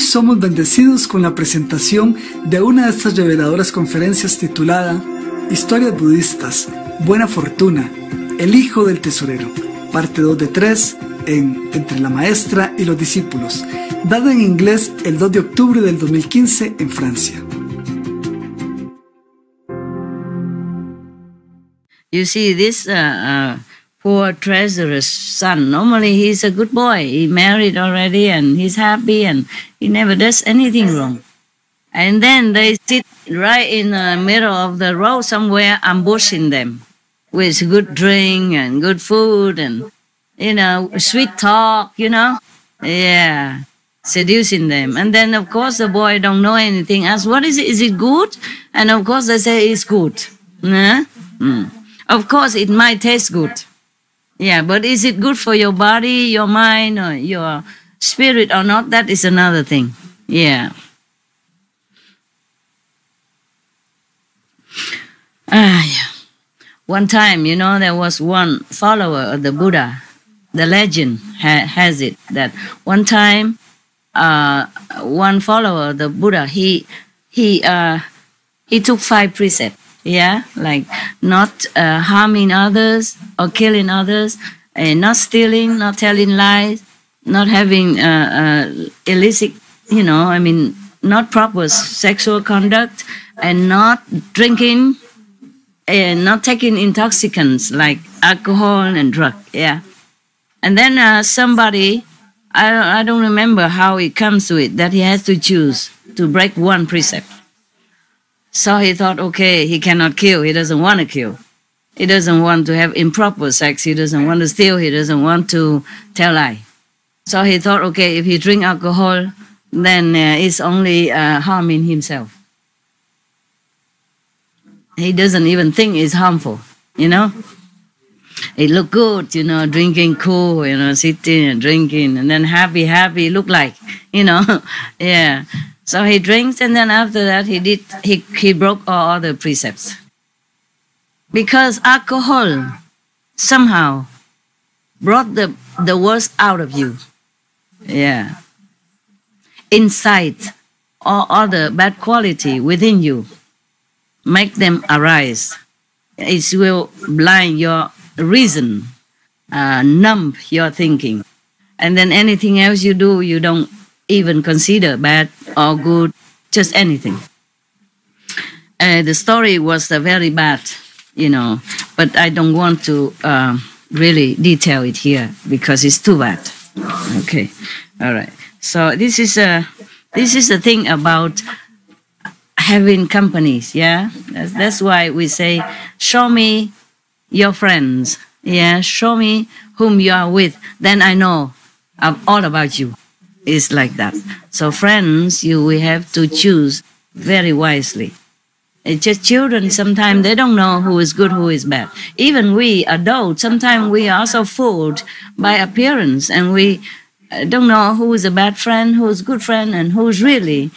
somos bendecidos con la presentación de una de estas reveladoras conferencias titulada Historias budistas, Buena Fortuna, el hijo del tesorero, parte 2 de 3 en Entre la maestra y los discípulos, dada en inglés el 2 de octubre del 2015 en Francia. You see, this poor treasurer's son, normally he's a good boy. He married already and he's happy and he never does anything wrong. And then they sit right in the middle of the road somewhere, ambushing them with good drink and good food and, sweet talk, Yeah, seducing them. And then, of course, the boy don't know anything. Asks, what is it? Is it good? And, of course, they say it's good. Of course, it might taste good. Yeah, but is it good for your body, your mind, or your spirit or not? That is another thing. Yeah. Yeah. One time, there was one follower of the Buddha. The legend has it that one time, one follower of the Buddha, he took 5 precepts. Yeah, like not harming others or killing others, and not stealing, not telling lies, not having illicit, not proper sexual conduct, and not drinking, and not taking intoxicants like alcohol and drug. Yeah, and then somebody, I don't remember how it comes to it, that he has to choose to break one precept. So he thought, okay, he cannot kill. He doesn't want to kill. He doesn't want to have improper sex. He doesn't want to steal. He doesn't want to tell lie. So he thought, okay, if he drink alcohol, then it's only harming himself. He doesn't even think it's harmful, It look good, drinking cool, sitting and drinking, and then happy, look like, yeah. So he drinks, and then after that he broke all other precepts. Because alcohol somehow brought the worst out of you. Yeah. Insight or other bad quality within you, make them arise. It will blind your reason, numb your thinking. And then anything else you do, you don't even consider bad or good, just anything. The story was very bad, but I don't want to really detail it here because it's too bad. Okay, all right. So this is the thing about having companies. Yeah, that's why we say, show me your friends. Yeah, show me whom you are with, then I know all about you. It's like that. So friends, we have to choose very wisely. It's just children, sometimes they don't know who is good, who is bad. Even we adults, sometimes we are also fooled by appearance, and we don't know who is a bad friend, who is a good friend, and who is really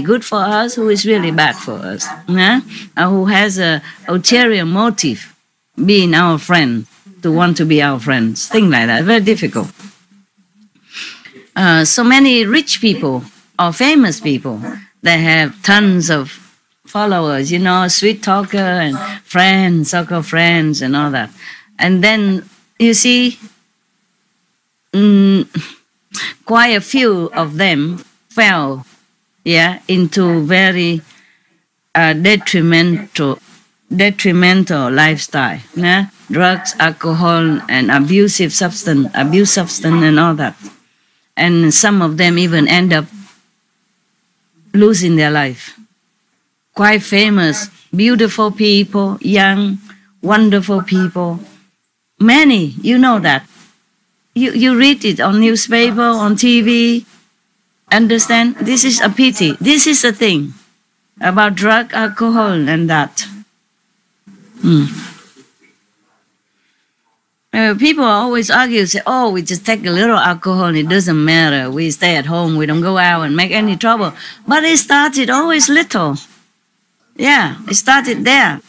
good for us, who is really bad for us. Who has a ulterior motive being our friend, to want to be our friends. Things like that, very difficult. So many rich people or famous people, they have tons of followers, sweet talker and friends, so-called friends and all that. And then, you see, quite a few of them fell, into very detrimental lifestyle. Drugs, alcohol, and abuse substance and all that. And some of them even end up losing their life. Quite famous, beautiful people, young, wonderful people. Many, you know that. You read it on newspaper, on TV. Understand? This is a pity. This is the thing about drug, alcohol, and that. People always argue, say, oh, we just take a little alcohol and it doesn't matter. We stay at home, we don't go out and make any trouble. But it started always little. Yeah, it started there.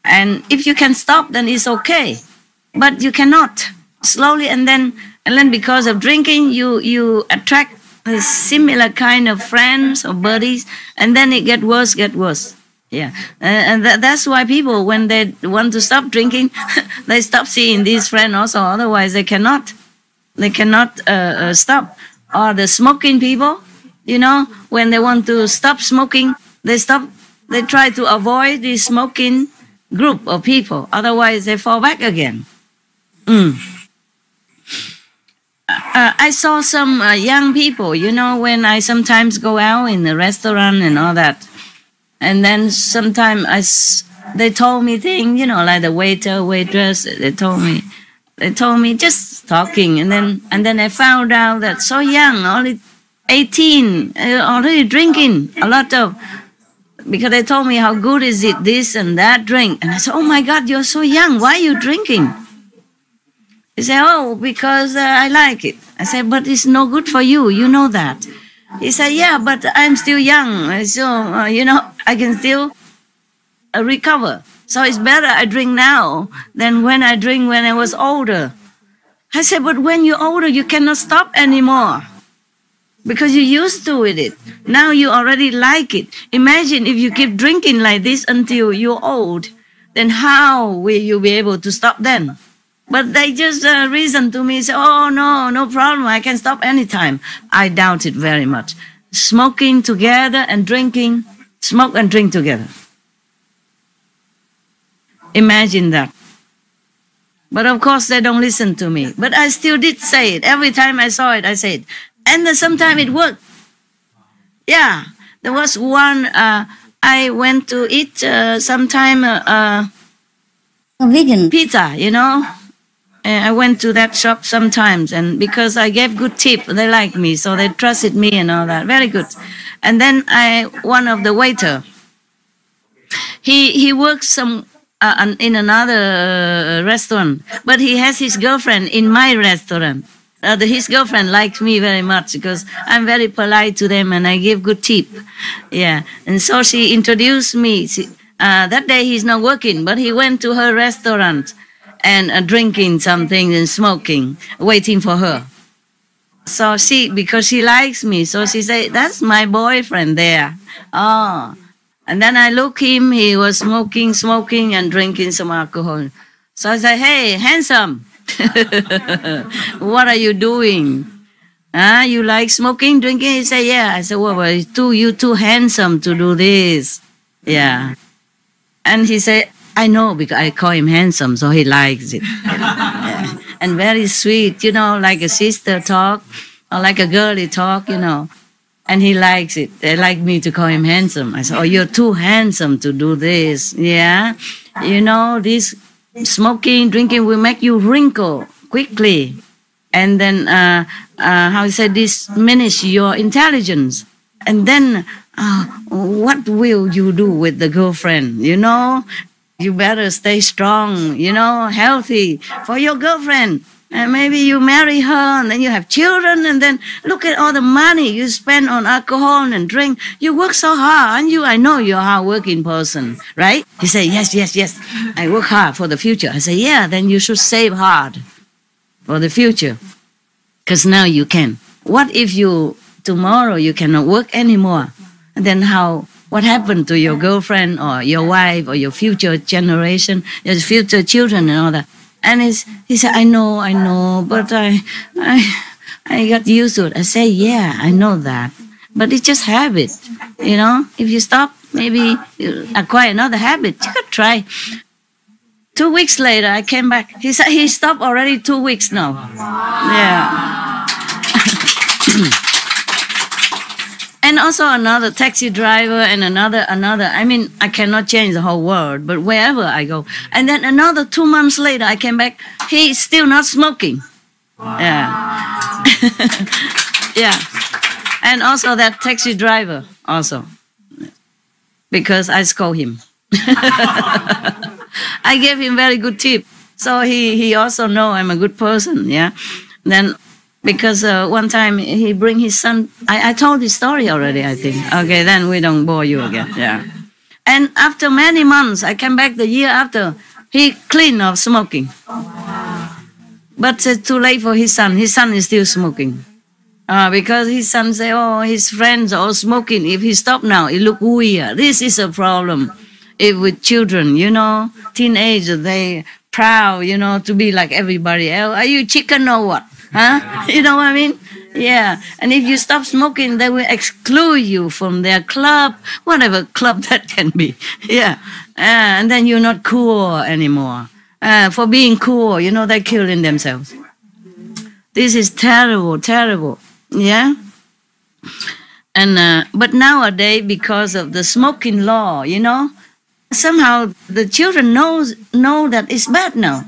And if you can stop, then it's okay. But you cannot. Slowly, and then because of drinking, you attract a similar kind of friends or buddies, and then it get worse, Yeah, and that's why people, when they want to stop drinking, they stop seeing these friends also. Otherwise, they cannot stop. Or the smoking people, you know, when they want to stop smoking, they try to avoid the smoking group of people. Otherwise, they fall back again. I saw some young people, you know, when I sometimes go out in the restaurant and all that. And then sometimes they told me things, you know, like the waiter, waitress, they told me just talking. And then I found out that so young, only 18, already drinking a lot of, because they told me how good is it, this and that drink. And I said, oh my God, you're so young. Why are you drinking? He said, oh, because I like it. I said, but it's no good for you. You know that. He said, yeah, but I'm still young. So, you know, I can still recover. So it's better I drink now than when I drink when I was older. I said, but when you're older, you cannot stop anymore because you're used to it. Now you already like it. Imagine if you keep drinking like this until you're old, then how will you be able to stop then? But they just reason to me, say, oh, no problem, I can stop anytime. I doubt it very much. Smoking together and drinking, smoke and drink together. Imagine that. But of course, they don't listen to me. But I still did say it. Every time I saw it, I said it. And then sometimes it worked. Yeah, there was one, I went to eat sometime vegan pizza, you know. I went to that shop sometimes, and because I gave good tip, they liked me, so they trusted me and all that. Very good. And then one of the waiter, he works in another restaurant, but he has his girlfriend in my restaurant. His girlfriend likes me very much because I'm very polite to them and I give good tip. Yeah, and so she introduced me. That day he's not working, but he went to her restaurant and drinking something and smoking, waiting for her. So because she likes me, so she said, that's my boyfriend there. Oh, and then I look him, he was smoking and drinking some alcohol. So I said, hey, handsome, what are you doing? You like smoking, drinking? He said, yeah. I said, well, you're too handsome to do this. Yeah. And he said, I know, because I call him handsome, so he likes it. Yeah. And very sweet, you know, like a sister talk, or like a girly talk, you know. And he likes it. They like me to call him handsome. I said, oh, you're too handsome to do this. Yeah. You know, this smoking, drinking will make you wrinkle quickly. And then, how you say, this diminish your intelligence. And then, what will you do with the girlfriend? You know, you better stay strong, you know, healthy for your girlfriend. And maybe you marry her and then you have children, and then look at all the money you spend on alcohol and drink. You work so hard, and I know you're a hard-working person, right? He said, yes, I work hard for the future. I said, yeah, then you should save hard for the future, because now you can. What if tomorrow you cannot work anymore? And then what happened to your girlfriend or your wife or your future generation, your future children and all that? And he said, I know, but I got used to it. I say, yeah, I know that. But it's just habit, you know. If you stop, maybe you acquire another habit. You could try. 2 weeks later, I came back. He said he stopped already 2 weeks now. Yeah. And also another taxi driver and another. I mean, I cannot change the whole world, but wherever I go. And then another 2 months later, I came back. He's still not smoking. Yeah. Yeah. And also that taxi driver also. Because I scold him. I gave him very good tip. So he also know I'm a good person, yeah. Then because one time he bring his son, I told his story already, I think. Okay, then we don't bore you again, yeah. And after many months, I came back the year after, he clean of smoking. But it's too late for his son. His son is still smoking. Because his son say, oh, his friends are all smoking. If he stop now, it look weird. This is a problem. If with children, teenagers, they proud, to be like everybody else. Are you chicken or what? Huh? You know what I mean? Yeah. And if you stop smoking, they will exclude you from their club, whatever club that can be. Yeah. And then you're not cool anymore. For being cool, they're killing themselves. This is terrible, terrible. Yeah. And but nowadays, because of the smoking law, somehow the children know that it's bad now.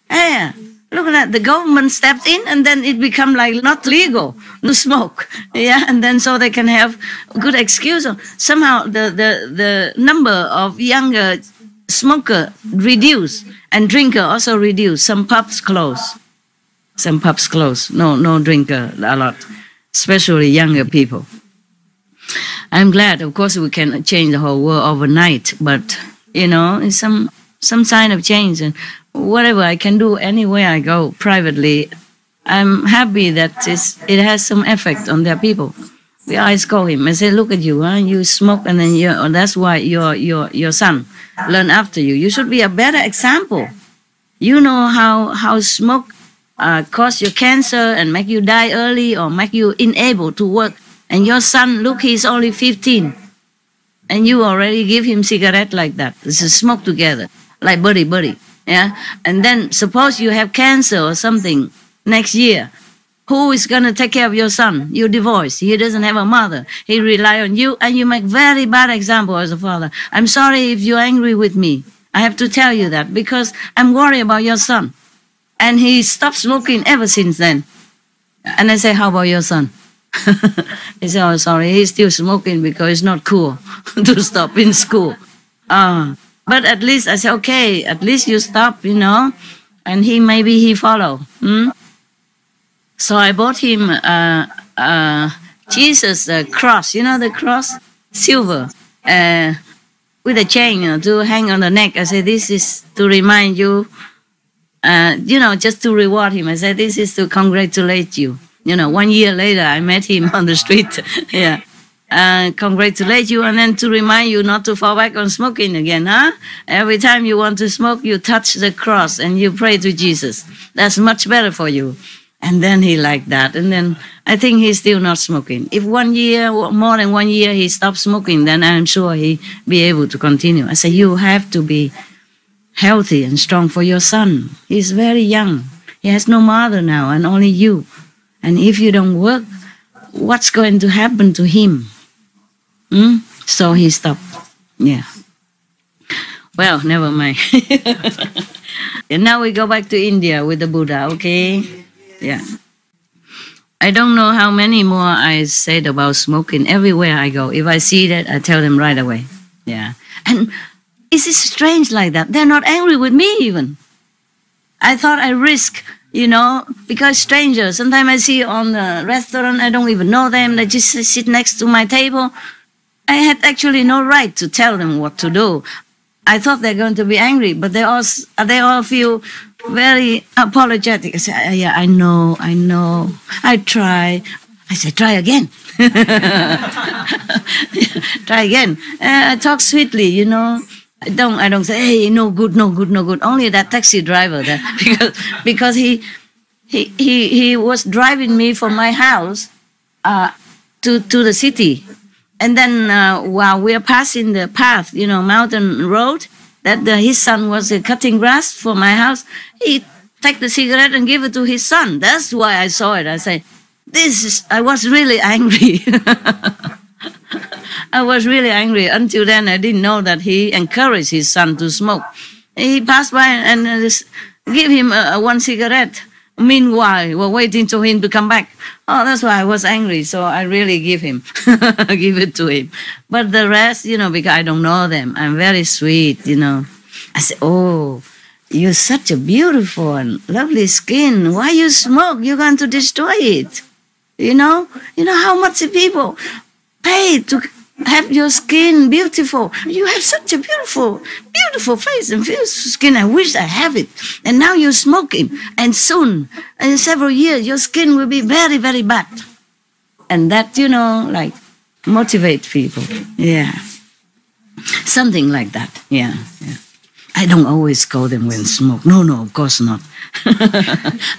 Yeah. Look at that. The government stepped in, and then it become like not legal to smoke. Yeah, and then so they can have a good excuse. Somehow the number of younger smoker reduce, and drinker also reduce. Some pubs close. No drinker a lot, especially younger people. I'm glad, of course, we can change the whole world overnight, but it's some sign of change. And whatever I can do anywhere I go privately, I'm happy that it has some effect on their people. I always call him and say, look at you, you smoke, and then that's why your son learn after you. You should be a better example. You know how smoke cause you cancer and make you die early or make you unable to work. And your son, look, he's only 15. And you already give him cigarette like that. It's a smoke together, like buddy. Yeah. And then suppose you have cancer or something next year. Who is going to take care of your son? You divorce. He doesn't have a mother. He rely on you, and you make very bad example as a father. I'm sorry if you're angry with me. I have to tell you that because I'm worried about your son. And he stopped smoking ever since then. And I say, how about your son? He said, oh, sorry, he's still smoking because it's not cool to stop in school. But at least I said, okay, at least you stop, and maybe he follow. So I bought him Jesus cross, the cross, silver, with a chain to hang on the neck. I said, this is to remind you, just to reward him. I said, this is to congratulate you. 1 year later, I met him on the street. Yeah. Congratulate you, and then to remind you not to fall back on smoking again, huh? Every time you want to smoke, you touch the cross and you pray to Jesus. That's much better for you. And then he liked that. And then I think he's still not smoking. If 1 year, more than 1 year, he stopped smoking, then I'm sure he'll be able to continue. I say, you have to be healthy and strong for your son. He's very young. He has no mother now, and only you. And if you don't work, what's going to happen to him? So he stopped. Yeah. Well, never mind. And now we go back to India with the Buddha, okay? Yeah. I don't know how many more I said about smoking everywhere I go. If I see that, I tell them right away. Yeah. And it's strange like that. They're not angry with me even. I thought I risk, because strangers, sometimes I see on the restaurant, I don't even know them, they just sit next to my table. I had actually no right to tell them what to do. I thought they're going to be angry, but they all feel very apologetic. I say, yeah, I know, I try. I say, try again. Try again. I talk sweetly, I don't say, hey, no good. Only that taxi driver, because he was driving me from my house to the city, and then while we are passing the path, mountain road, that his son was cutting grass for my house, he take the cigarette and give it to his son. That's why I saw it. I say, I was really angry. I was really angry. Until then, I didn't know that he encouraged his son to smoke. He passed by and give him one cigarette. Meanwhile, we're waiting for him to come back. Oh, that's why I was angry. So I really give it to him. But the rest, because I don't know them, I'm very sweet, I say, oh, you're such a beautiful and lovely skin. Why you smoke? You're going to destroy it. You know how much people pay to have your skin beautiful. You have such a beautiful face and beautiful skin. I wish I have it. And now you're smoking. And soon, in several years, your skin will be very, very bad. And that, like motivate people. Yeah. Something like that. Yeah. I don't always scold them when smoke. No, of course not.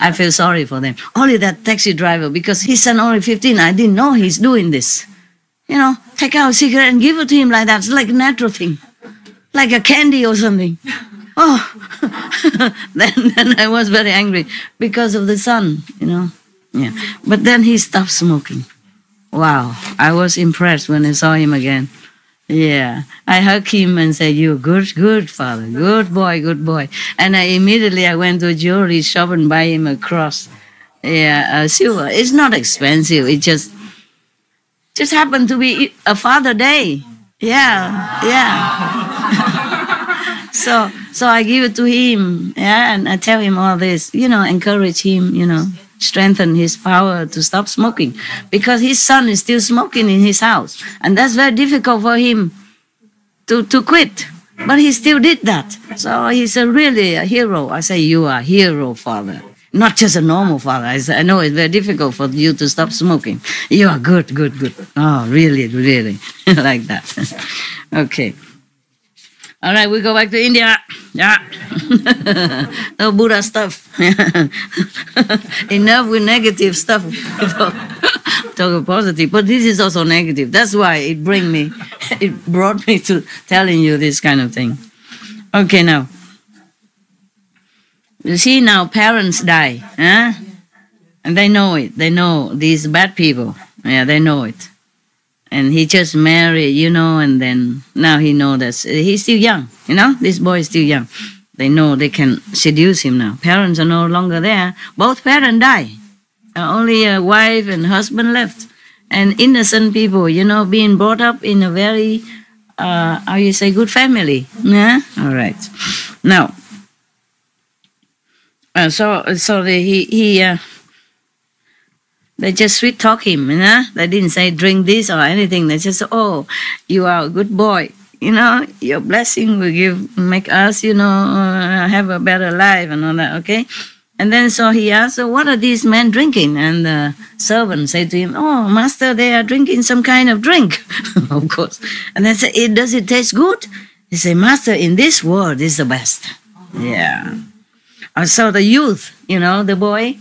I feel sorry for them. Only that taxi driver, because his son only 15, I didn't know he's doing this. Take out a cigarette and give it to him like that. It's like a natural thing. Like a candy or something. Oh, then I was very angry because of the son, Yeah. But then he stopped smoking. Wow, I was impressed when I saw him again. Yeah, I hugged him and said, "You good father, good boy." And I went to a jewelry shop and buy him a cross. Yeah, silver. It's not expensive. It just happened to be a Father Day. Yeah. So I give it to him, and I tell him all this, encourage him, strengthen his power to stop smoking, because his son is still smoking in his house, and that's very difficult for him to quit. But he still did that. So he's really a hero. I say, you are a hero, father. Not just a normal father. I know it's very difficult for you to stop smoking. You are good. Oh, really, like that. Okay. All right, we go back to India. Yeah. No Buddha stuff. Enough with negative stuff. Talk positive. But this is also negative. That's why it brought me to telling you this kind of thing. Okay, now. You see, now parents die. And they know it. They know these bad people. Yeah, they know it. And he just married, and then now he knows that he's still young, this boy is still young. They know they can seduce him now. Parents are no longer there. Both parents die. Only a wife and husband left. And innocent people, being brought up in a very, good family. Yeah? All right. Now, they just sweet talk him, They didn't say drink this or anything. They just, oh, you are a good boy. Your blessing will make us, have a better life and all that, okay? And then so he asked, so what are these men drinking? And the servant said to him, oh, master, they are drinking some kind of drink, of course. And they said, does it taste good? He said, master, in this world, this is the best. Yeah. So the youth, the boy,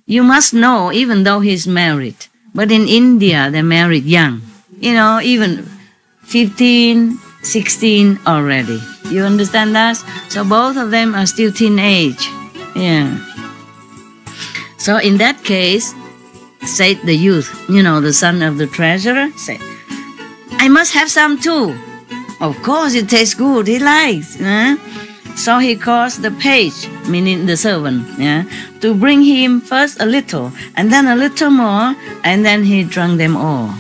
you must know, even though he's married, but in India, they're married young. Even 15, 16 already. You understand that? So both of them are still teenage. Yeah. So in that case, said the youth, the son of the treasurer, said, I must have some too. Of course, it tastes good. He likes. So he caused the page, meaning the servant, to bring him first a little, and then a little more, and then he drank them all.